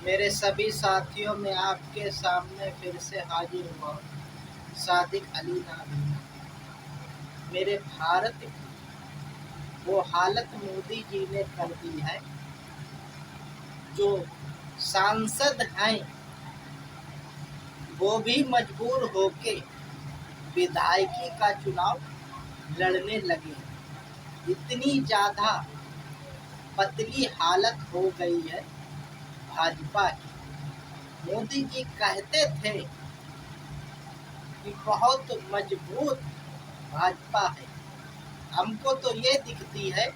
मेरे सभी साथियों में आपके सामने फिर से हाजिर हुआ सादिक अली नामी। मेरे भारत की वो हालत मोदी जी ने कर दी है। जो सांसद हैं वो भी मजबूर होके विधायकी का चुनाव लड़ने लगे। इतनी ज़्यादा पतली हालत हो गई है भाजपा की। मोदी जी कहते थे कि बहुत मजबूत भाजपा है। हमको तो ये दिखती है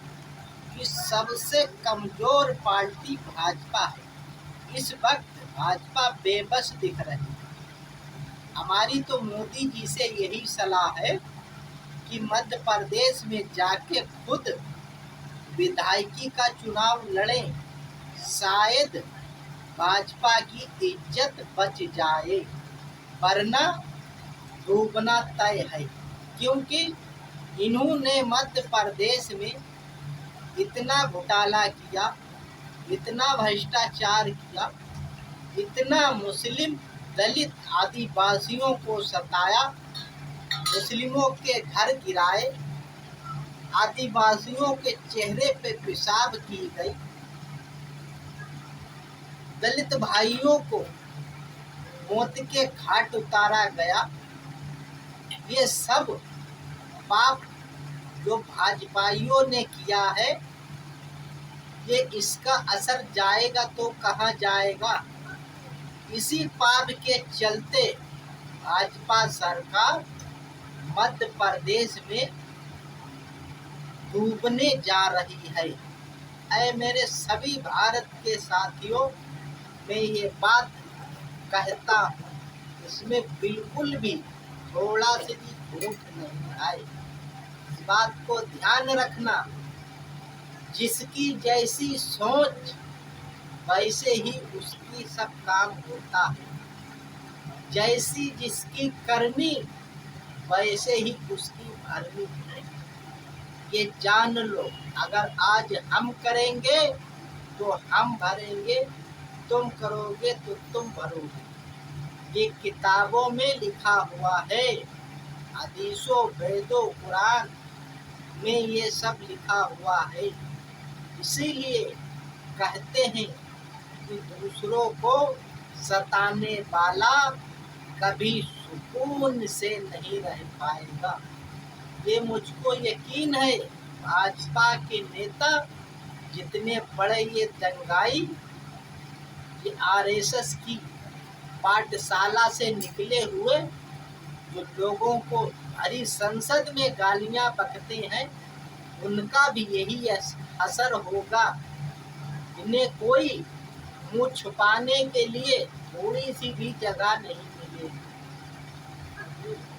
कि सबसे कमजोर पार्टी भाजपा है। इस वक्त भाजपा बेबस दिख रही है। हमारी तो मोदी जी से यही सलाह है कि मध्य प्रदेश में जाके खुद विधायकी का चुनाव लड़ें। शायद भाजपा की इज्जत बच जाए, वरना डूबना तय है। क्योंकि इन्होंने मध्य प्रदेश में इतना घोटाला किया, इतना भ्रष्टाचार किया, इतना मुस्लिम दलित आदिवासियों को सताया, मुस्लिमों के घर गिराए, आदिवासियों के चेहरे पे पेशाब की गई, दलित भाइयों को मौत के घाट उतारा गया। ये सब पाप जो भाजपाइयों ने किया है, ये इसका असर जाएगा तो कहाँ जाएगा। इसी पाप के चलते भाजपा सरकार मध्य प्रदेश में डूबने जा रही है। ऐ मेरे सभी भारत के साथियों, मैं ये बात कहता हूँ, इसमें बिल्कुल भी थोड़ा सी भी झूठ नहीं है। इस बात को ध्यान रखना। जिसकी जैसी सोच वैसे ही उसकी सब काम होता है। जैसी जिसकी करनी वैसे ही उसकी भरनी है। ये जान लो। अगर आज हम करेंगे तो हम भरेंगे, तुम करोगे तो तुम भरोगे। ये किताबों में लिखा हुआ है, हदीसों वेदों कुरान में ये सब लिखा हुआ है। इसीलिए कहते हैं कि दूसरों को सताने वाला कभी सुकून से नहीं रह पाएगा। ये मुझको यकीन है। भाजपा के नेता जितने बड़े ये दंगाई, ये आरएसएस की पाठशाला से निकले हुए, जो लोगों को हरी संसद में गालियां बकते हैं, उनका भी यही असर होगा। इन्हें कोई मुंह छुपाने के लिए थोड़ी सी भी जगह नहीं मिलेगी।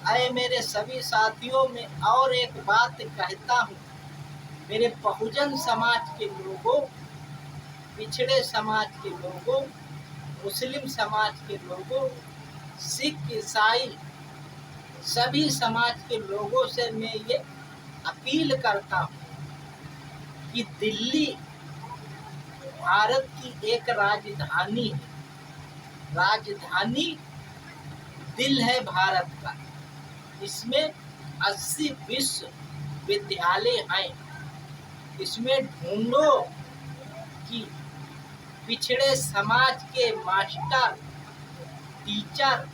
अरे मेरे सभी साथियों में और एक बात कहता हूँ, मेरे बहुजन समाज के लोगों, पिछड़े समाज के लोगों, मुस्लिम समाज के लोगों, सिख ईसाई सभी समाज के लोगों से मैं ये अपील करता हूँ कि दिल्ली भारत की एक राजधानी है। राजधानी दिल है भारत का। इसमें 80 विश्वविद्यालय हैं। इसमें ढूंढो कि पिछड़े समाज के मास्टर टीचर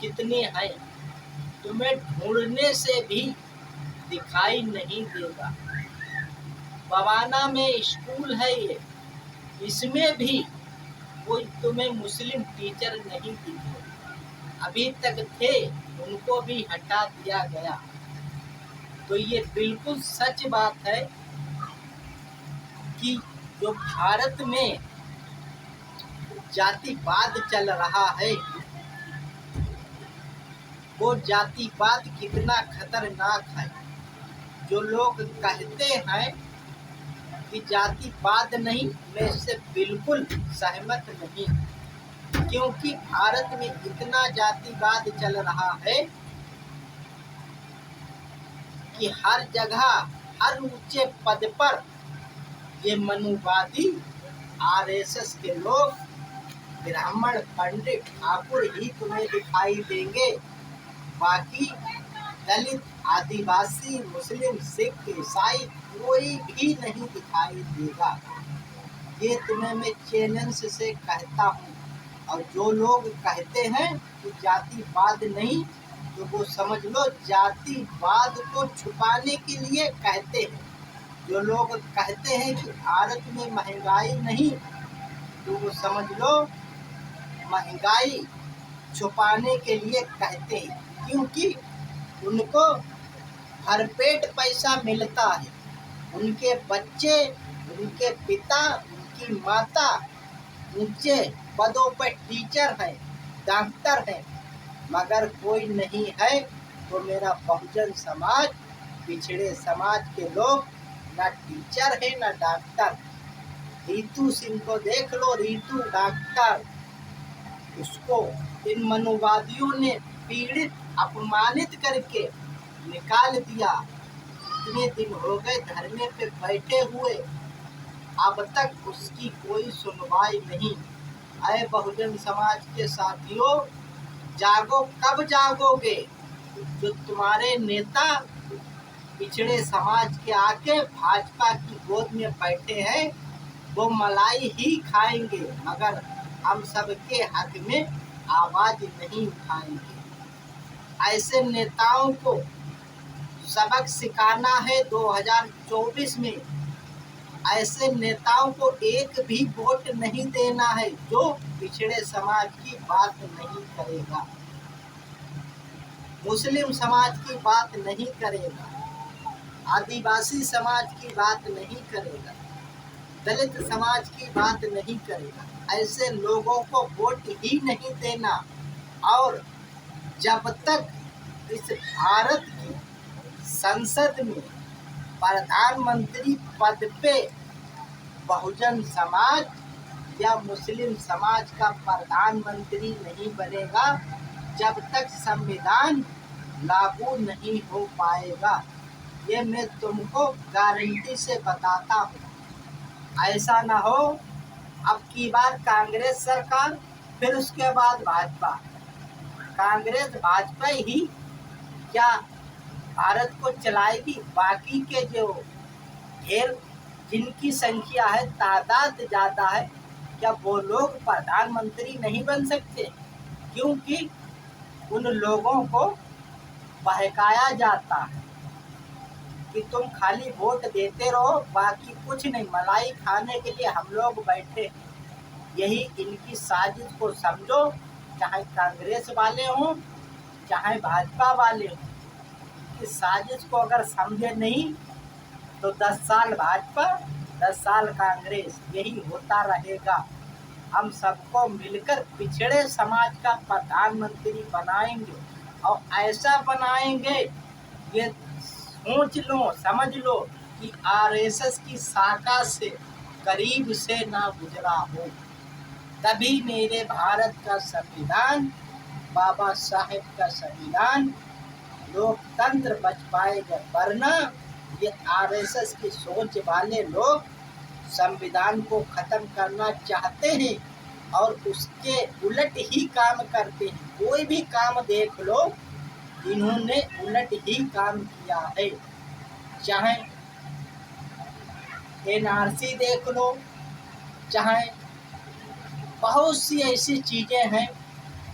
कितने हैं। तुम्हें ढूंढने से भी दिखाई नहीं देगा। बवाना में स्कूल है ये, इसमें भी कोई तुम्हें मुस्लिम टीचर नहीं दिखे। अभी तक थे, उनको भी हटा दिया गया। तो ये बिल्कुल सच बात है कि जो भारत में जातिवाद चल रहा है, वो जातिवाद कितना खतरनाक है। जो लोग कहते हैं कि जातिवाद नहीं, मैं इससे बिल्कुल सहमत नहीं। क्योंकि भारत में इतना जातिवाद चल रहा है कि हर जगह, हर ऊंचे पद पर ये मनुवादी आरएसएस के लोग ब्राह्मण, पंडित, ठाकुर ही तुम्हें दिखाई देंगे। बाकी दलित, आदिवासी, मुस्लिम, सिख, ईसाई कोई भी नहीं दिखाई देगा। ये तुम्हें मैं चैलेंज से कहता हूँ। और जो लोग कहते हैं कि जातिवाद नहीं, तो वो समझ लो जातिवाद को छुपाने के लिए कहते हैं। जो लोग कहते हैं कि भारत में महंगाई नहीं, तो वो समझ लो महंगाई छुपाने के लिए कहते हैं, क्योंकि उनको भरपेट पैसा मिलता है। उनके बच्चे, उनके पिता, उनकी माता ऊंचे पदों पर टीचर हैं, डॉक्टर हैं, मगर कोई नहीं है। तो मेरा बहुजन समाज, पिछड़े समाज के लोग ना टीचर है ना डॉक्टर। रीतू सिंह को देख लो, रीतू डॉक्टर, उसको इन मनुवादियों ने पीड़ित, अपमानित करके निकाल दिया। इतने दिन हो गए धरने पे बैठे हुए, अब तक उसकी कोई सुनवाई नहीं। अरे बहुजन समाज के साथियों, जागो, कब जागोगे? जो तुम्हारे नेता पिछड़े समाज के आके भाजपा की गोद में बैठे हैं, वो मलाई ही खाएंगे, मगर हम सबके हक में आवाज नहीं उठाएंगे। ऐसे नेताओं को सबक सिखाना है 2024 में। ऐसे नेताओं को एक भी वोट नहीं देना है जो पिछड़े समाज की बात नहीं करेगा, मुस्लिम समाज की बात नहीं करेगा, आदिवासी समाज की बात नहीं करेगा, दलित समाज की बात नहीं करेगा। ऐसे लोगों को वोट ही नहीं देना। और जब तक इस भारत की संसद में प्रधानमंत्री पद पे बहुजन समाज या मुस्लिम समाज का प्रधानमंत्री नहीं बनेगा, जब तक संविधान लागू नहीं हो पाएगा। ये मैं तुमको गारंटी से बताता हूँ। ऐसा ना हो अब की बार कांग्रेस सरकार, फिर उसके बाद भाजपा। कांग्रेस भाजपा ही क्या भारत को चलाएगी? बाकी के जो ढेर जिनकी संख्या है, तादाद ज़्यादा है, क्या वो लोग प्रधानमंत्री नहीं बन सकते? क्योंकि उन लोगों को बहकाया जाता है कि तुम खाली वोट देते रहो, बाकी कुछ नहीं, मलाई खाने के लिए हम लोग बैठे। यही इनकी साजिश को समझो, चाहे कांग्रेस वाले हों चाहे भाजपा वाले हों। इस साजिश को अगर समझे नहीं तो 10 साल भाजपा, 10 साल कांग्रेस, यही होता रहेगा। हम सबको मिलकर पिछड़े समाज का प्रधानमंत्री बनाएंगे, और ऐसा बनाएंगे, ये सोच लो, समझ लो कि आरएसएस की शाखा से करीब से ना गुजरा हो। तभी मेरे भारत का संविधान, बाबा साहेब का संविधान, लोकतंत्र बच पाएगा। वरना ये आरएसएस की सोच वाले लोग संविधान को खत्म करना चाहते हैं और उसके उलट ही काम करते हैं। कोई भी काम देख लो, इन्होंने उलट ही काम किया है। चाहे एनआरसी देख लो, चाहे बहुत सी ऐसी चीज़ें हैं,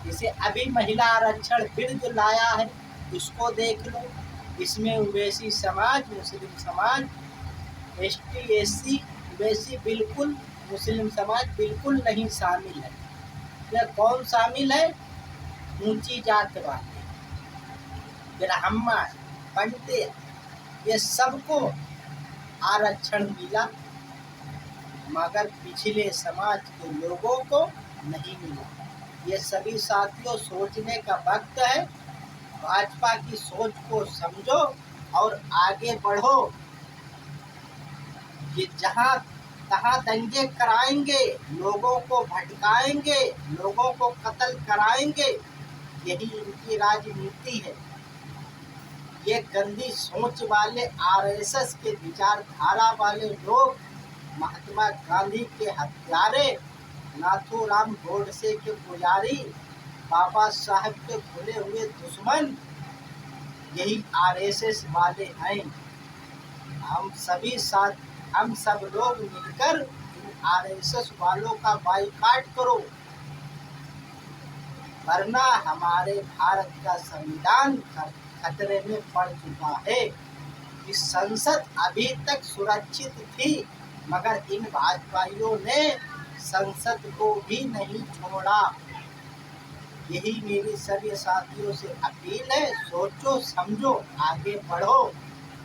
जैसे अभी महिला आरक्षण बिल जो लाया है उसको देख लो। इसमें ओबीसी समाज, मुस्लिम समाज, एसटी एससी, ओबीसी बिल्कुल, मुस्लिम समाज बिल्कुल नहीं शामिल है। यह कौन शामिल है? ऊंची जात वाले, ब्राह्मण, पंडित, ये सबको आरक्षण मिला, मगर पिछले समाज के लोगों को नहीं मिला। ये सभी साथियों, सोचने का वक्त है। भाजपा की सोच को समझो और आगे बढ़ो। ये जहाँ तहाँ दंगे कराएंगे, लोगों को भटकाएंगे, लोगों को कत्ल कराएंगे, यही इनकी राजनीति है। ये गंदी सोच वाले आरएसएस के विचारधारा वाले लोग, महात्मा गांधी के हत्यारे, नाथूराम गोडसे के पुजारी, बाबा साहब के खुले हुए दुश्मन यही आरएसएस वाले हैं। हम सब लोग मिलकर इन आरएसएस वालों का बाइकाट करो, वरना हमारे भारत का संविधान खतरे में पड़ चुका है। इस संसद अभी तक सुरक्षित थी, मगर इन भाजपाइयों ने संसद को भी नहीं छोड़ा। यही मेरी सभी साथियों से अपील है, सोचो समझो, आगे बढ़ो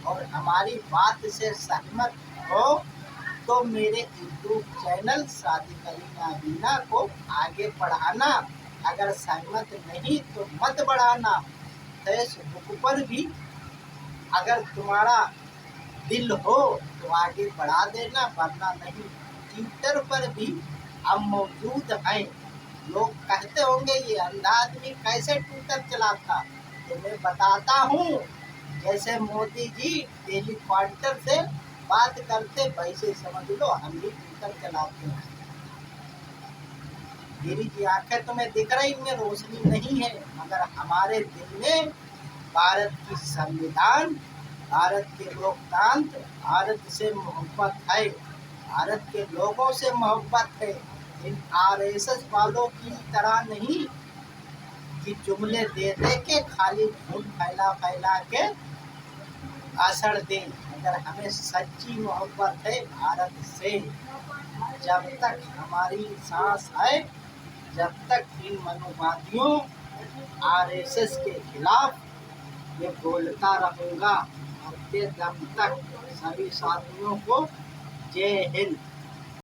और हमारी बात से सहमत हो तो मेरे यूट्यूब चैनल सादिक अली नाबीना को आगे बढ़ाना, अगर सहमत नहीं तो मत बढ़ाना। फेसबुक पर भी अगर तुम्हारा दिल हो तो आगे बढ़ा देना, वरना नहीं। ट्विटर पर भी हम मौजूद हैं। लोग कहते होंगे ये अंधा आदमी कैसे ट्विटर चलाता, तो मैं बताता हूँ। जैसे मोदी जी टेलीफॉन्टर से बात करते, वैसे समझ लो हम भी ट्विटर चलाते हैं। मेरी जी आंखें तुम्हें दिख रही, इनमें रोशनी नहीं है, मगर हमारे दिल में भारत की संविधान, भारत के लोकतंत्र, भारत से मोहब्बत है, भारत के लोगों से मोहब्बत है। इन आरएसएस वालों की तरह नहीं कि जुमले दे दे के खाली झूठ फैला फैला के भाषण दें। अगर हमें सच्ची मोहब्बत है भारत से, जब तक हमारी सांस है, जब तक इन मनोवादियों आरएसएस के खिलाफ ये बोलता रहूँगा, मरते दम तक। सभी साथियों को जय हिंद।